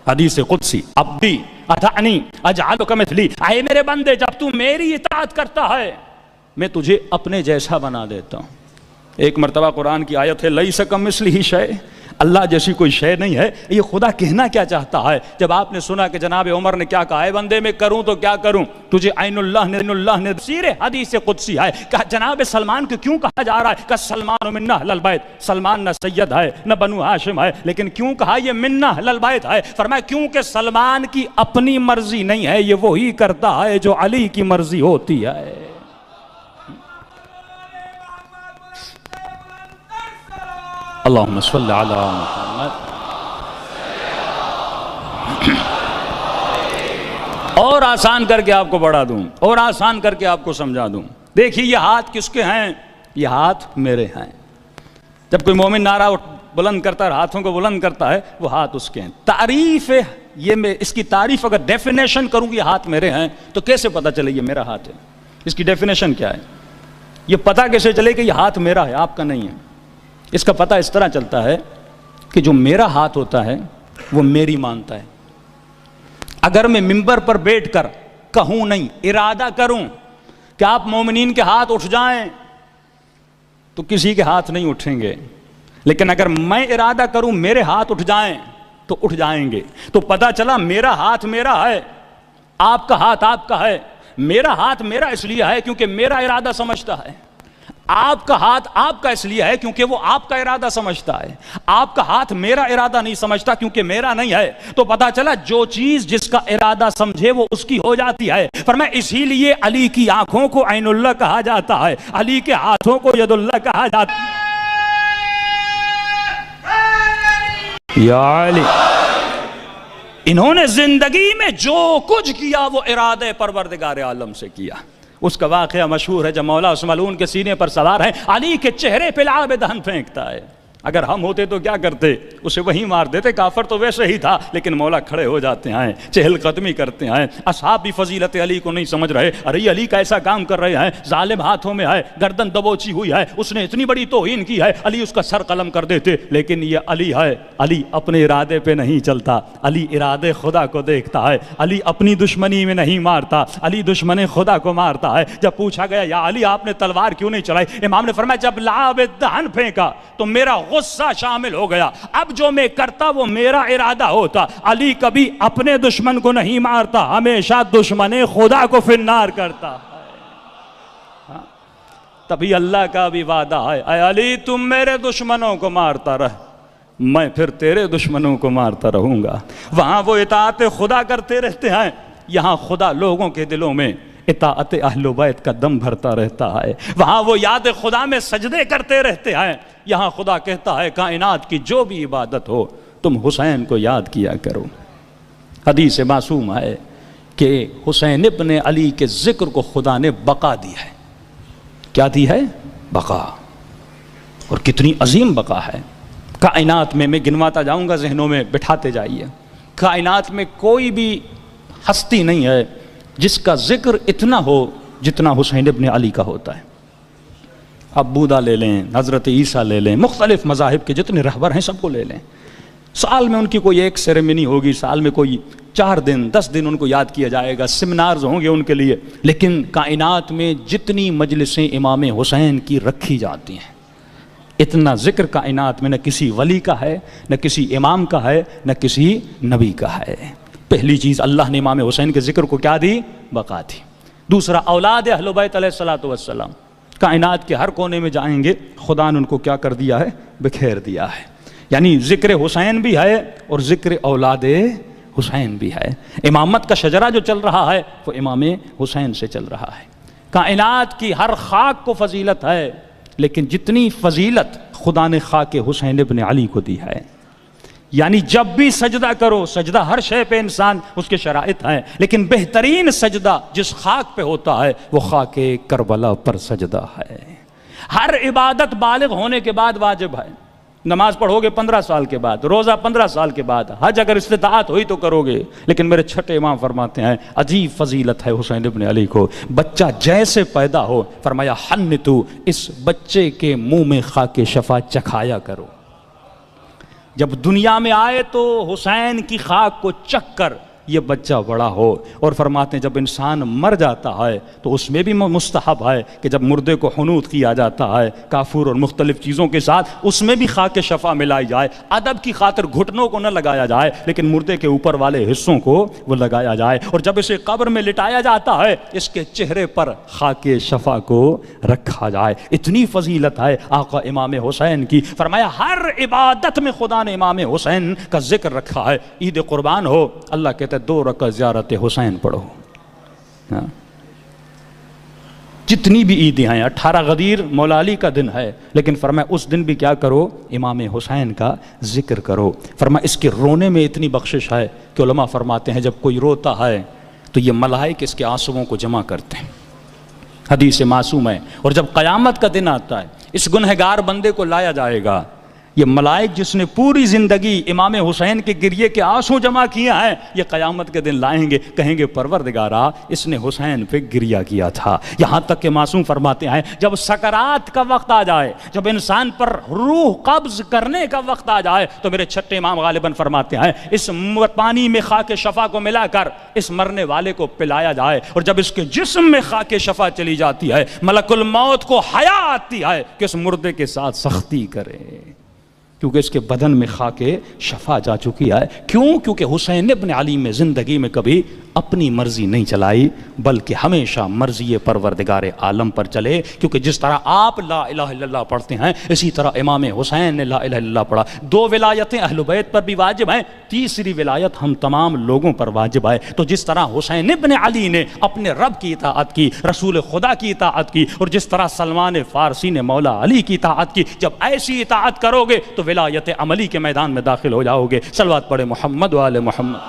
حدیث قدسی عبدی اطعنی اجعلک مثلی، اے میرے بندے جب تو میری اطاعت کرتا ہے میں تجھے اپنے جیسا بنا دیتا ہوں۔ ایک مرتبہ قرآن کی آیت ہے لیس کمثلہ شیء، اللہ جیسی کوئی شے نہیں ہے۔ یہ خدا کہنا کیا چاہتا ہے؟ جب آپ نے سنا کہ جناب عمر نے کیا کہا، اے بندے میں کروں تو کیا کروں، تجھے عین اللہ نے سیر حدیث قدسی ہے کہ جناب سلمان کو کیوں کہا جا رہا ہے کہ سلمان منا اہل البیت، سلمان نہ سید ہے نہ بنو ہاشم ہے، لیکن کیوں کہا یہ منا اہل البیت ہے؟ فرمایا کیونکہ سلمان کی اپنی مرضی نہیں ہے، یہ وہی کرتا ہے جو علی کی مرضی ہوتی ہے۔ اللہم صلی علی محمد۔ اور آسان کر کے آپ کو بڑھا دوں، اور آسان کر کے آپ کو سمجھا دوں۔ دیکھیے یہ ہاتھ کس کے ہیں؟ یہ ہاتھ میرے ہیں۔ جب کوئی مومن نعرہ بلند کرتا ہے، ہاتھوں کو بلند کرتا ہے، وہ ہاتھ اس کے ہیں۔ تعریف ہے یہ، میں اس کی تعریف اگر ڈیفینیشن کروں کہ یہ ہاتھ میرے ہیں تو کیسے پتہ چلے یہ میرا ہاتھ ہے؟ اس کی ڈیفینیشن کیا ہے؟ یہ پتہ کیسے چلے کہ یہ ہاتھ میرا ہے، آپ کا نہیں ہے؟ اس کا پتہ اس طرح چلتا ہے کہ جو میرا ہاتھ ہوتا ہے وہ میری مانتا ہے۔ اگر میں ممبر پر بیٹھ کر کہوں نہیں، ارادہ کروں کہ آپ مومنین کے ہاتھ اٹھ جائیں تو کسی کے ہاتھ نہیں اٹھیں گے، لیکن اگر میں ارادہ کروں میرے ہاتھ اٹھ جائیں تو اٹھ جائیں گے۔ تو پتہ چلا میرا ہاتھ میرا ہے، آپ کا ہاتھ آپ کا ہے۔ میرا ہاتھ میرا اس لیے ہے کیونکہ میرا ارادہ سمجھتا ہے، آپ کا ہاتھ آپ کا اس لیے ہے کیونکہ وہ آپ کا ارادہ سمجھتا ہے۔ آپ کا ہاتھ میرا ارادہ نہیں سمجھتا کیونکہ میرا نہیں ہے۔ تو پتا چلا جو چیز جس کا ارادہ سمجھے وہ اس کی ہو جاتی ہے۔ فرمایا اسی لیے علی کی آنکھوں کو عین اللہ کہا جاتا ہے، علی کے ہاتھوں کو ید اللہ کہا جاتا ہے۔ یا علی، انہوں نے زندگی میں جو کچھ کیا وہ ارادہ پروردگار عالم سے کیا۔ اس کا واقعہ مشہور ہے، جب مولا اس ملعون کے سینے پر سوار ہے، علی کے چہرے پہ لعاب دہن پھینکتا ہے۔ اگر ہم ہوتے تو کیا کرتے؟ اسے وہیں مار دیتے، کافر تو ویسے ہی تھا، لیکن مولا کھڑے ہو جاتے ہیں، چہل قدمی کرتے ہیں۔ اصحاب بھی فضیلت علی کو نہیں سمجھ رہے، ارے علی کا ایسا کام کر رہے ہیں، ظالم ہاتھوں میں ہے، گردن دبوچی ہوئی ہے، اس نے اتنی بڑی توہین کی ہے، علی اس کا سر قلم کر دیتے۔ لیکن یہ علی ہے، علی اپنے ارادے پہ نہیں چلتا، علی ارادے خدا کو دیکھتا ہے، علی اپنی دشمنی میں نہیں مارتا، علی دشمن خدا کو مارتا ہے۔ جب پوچھا گیا یا علی آپ نے تلوار کیوں نہیں چلائی، امام نے فرمایا جب لعاب دہن پھینکا تو میرا غصہ شامل ہو گیا، اب جو میں کرتا وہ میرا ارادہ ہوتا۔ علی کبھی اپنے دشمن کو نہیں مارتا، ہمیشہ دشمن خدا کو فی النار کرتا ہے۔ تبھی اللہ کا بھی وعدہ ہے، اے علی تم میرے دشمنوں کو مارتا رہ، میں پھر تیرے دشمنوں کو مارتا رہوں گا۔ وہاں وہ اطاعت خدا کرتے رہتے ہیں، یہاں خدا لوگوں کے دلوں میں اطاعت اہل بیت کا دم بھرتا رہتا ہے۔ وہاں وہ یاد خدا میں سجدے کرتے رہتے ہیں، یہاں خدا کہتا ہے کائنات کی جو بھی عبادت ہو تم حسین کو یاد کیا کرو۔ حدیث معصوم ہے کہ حسین ابن علی کے ذکر کو خدا نے بقا دی ہے۔ کیا دی ہے؟ بقا۔ اور کتنی عظیم بقا ہے کائنات میں گنواتا جاؤں گا، ذہنوں میں بٹھاتے جائیے۔ کائنات میں کوئی بھی ہستی نہیں ہے جس کا ذکر اتنا ہو جتنا حسین ابن علی کا ہوتا ہے۔ اب بودا لے لیں، حضرت عیسیٰ لے لیں، مختلف مذاہب کے جتنے رہبر ہیں سب کو لے لیں، سال میں ان کی کوئی ایک سیریمنی ہوگی، سال میں کوئی 4 دن 10 دن ان کو یاد کیا جائے گا، سیمینارز ہوں گے ان کے لیے، لیکن کائنات میں جتنی مجلسیں امام حسین کی رکھی جاتی ہیں اتنا ذکر کائنات میں نہ کسی ولی کا ہے، نہ کسی امام کا ہے، نہ کسی نبی کا ہے۔ پہلی چیز اللہ نے امام حسین کے ذکر کو کیا دی؟ بقا دی۔ دوسرا اولاد اہل بیت علیہ الصلوۃ والسلام کائنات کے ہر کونے میں جائیں گے، خدا نے ان کو کیا کر دیا ہے؟ بکھیر دیا ہے۔ یعنی ذکر حسین بھی ہے اور ذکر اولاد حسین بھی ہے۔ امامت کا شجرہ جو چل رہا ہے وہ امام حسین سے چل رہا ہے۔ کائنات کی ہر خاک کو فضیلت ہے، لیکن جتنی فضیلت خدا نے خاک حسین ابن علی کو دی ہے۔ یعنی جب بھی سجدہ کرو، سجدہ ہر شے پہ انسان اس کے شرائط ہیں، لیکن بہترین سجدہ جس خاک پہ ہوتا ہے وہ خاک کربلا پر سجدہ ہے۔ ہر عبادت بالغ ہونے کے بعد واجب ہے۔ نماز پڑھو گے 15 سال کے بعد، روزہ 15 سال کے بعد، حج اگر استطاعت ہوئی تو کرو گے، لیکن میرے چھٹے امام فرماتے ہیں عجیب فضیلت ہے حسین ابن علی کو۔ بچہ جیسے پیدا ہو فرمایا حنتو، اس بچے کے منہ میں خاک شفا چکھایا کرو۔ جب دنیا میں آئے تو حسین کی خاک کو چکھ کر یہ بچہ بڑا ہو، اور فرماتے ہیں جب انسان مر جاتا ہے تو اس میں بھی مستحب ہے کہ جب مردے کو حنوط کیا جاتا ہے کافور اور مختلف چیزوں کے ساتھ، اس میں بھی خاک شفا ملائی جائے، ادب کی خاطر گھٹنوں کو نہ لگایا جائے لیکن مردے کے اوپر والے حصوں کو وہ لگایا جائے، اور جب اسے قبر میں لٹایا جاتا ہے اس کے چہرے پر خاک شفا کو رکھا جائے۔ اتنی فضیلت ہے آقا امام حسین کی، فرمایا ہر عبادت میں خدا نے امام حسین کا ذکر رکھا ہے۔ عید قربان ہو، اللہ کہتے 2 رکعت زیارت حسین پڑھو۔ جتنی بھی عیدیں ہیں، 18 غدیر مولا علی کا دن ہے، لیکن فرمایا اس دن بھی کیا کرو، امام حسین کا ذکر کرو۔ فرمایا اس کے رونے میں اتنی بخشش ہے کہ علماء فرماتے ہیں جب کوئی روتا ہے تو یہ ملائکہ اس کے آنسوؤں کو جمع کرتے ہیں، حدیث معصوم ہے۔ اور جب قیامت کا دن آتا ہے اس گنہگار بندے کو لایا جائے گا، یہ ملائک جس نے پوری زندگی امام حسین کے گریے کے آنسو جمع کیا ہے، یہ قیامت کے دن لائیں گے، کہیں گے پروردگارا اس نے حسین پہ گریہ کیا تھا۔ یہاں تک کہ معصوم فرماتے ہیں جب سکرات کا وقت آ جائے، جب انسان پر روح قبض کرنے کا وقت آ جائے، تو میرے چھٹے امام غالباً فرماتے ہیں اس پانی میں خاک شفا کو ملا کر اس مرنے والے کو پلایا جائے، اور جب اس کے جسم میں خاک شفا چلی جاتی ہے ملک الموت کو حیا آتی ہے کہ اس مردے کے ساتھ سختی کرے، کیونکہ اس کے بدن میں خاک شفا جا چکی ہے۔ کیوں؟ کیونکہ حسین ابن علی میں زندگی میں کبھی اپنی مرضی نہیں چلائی، بلکہ ہمیشہ مرضی پروردگار عالم پر چلے، کیونکہ جس طرح آپ لا الہ الا اللہ پڑھتے ہیں اسی طرح امام حسین نے لا الہ الا اللہ پڑھا۔ 2 ولایتیں اہل بیت پر بھی واجب ہیں، تیسری ولایت ہم تمام لوگوں پر واجب ہے۔ تو جس طرح حسین ابن علی نے اپنے رب کی اطاعت کی، رسول خدا کی اطاعت کی، اور جس طرح سلمان فارسی نے مولا علی کی اطاعت کی، جب ایسی اطاعت کرو گے تو ولایت عملی کے میدان میں داخل ہو جاؤ گے۔ صلوات پڑھے محمد و آل محمد۔